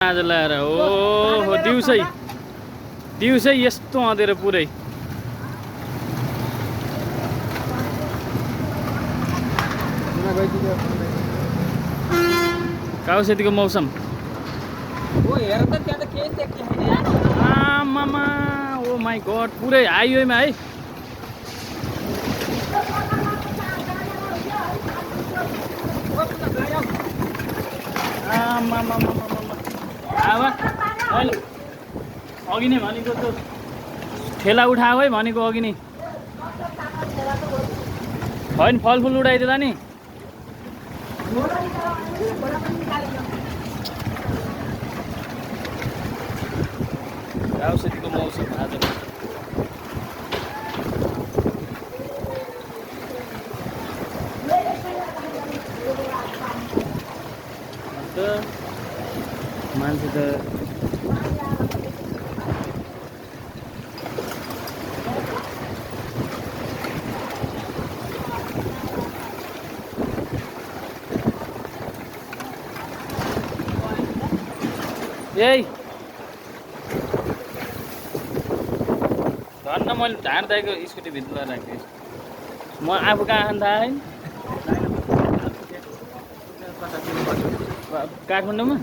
आज ल्याएर ओहो दिउँसै यस्तो अँधेरो पुरै काउसेतीको मौसम आमामा ओ माई गड पुरै हाइवेमा है आमामा मैले अघि नै भनेको त्यो ठेला उठाऊ है भनेको अघि नै होइन फलफुल उडाइदिँदा नि काउसेतीको मौसम आज मान्छे त यही धन्न मैले ढाँड दाइको स्कुटी भित्र राखेँ म आफू कहाँ खान्दा है काठमाडौँमा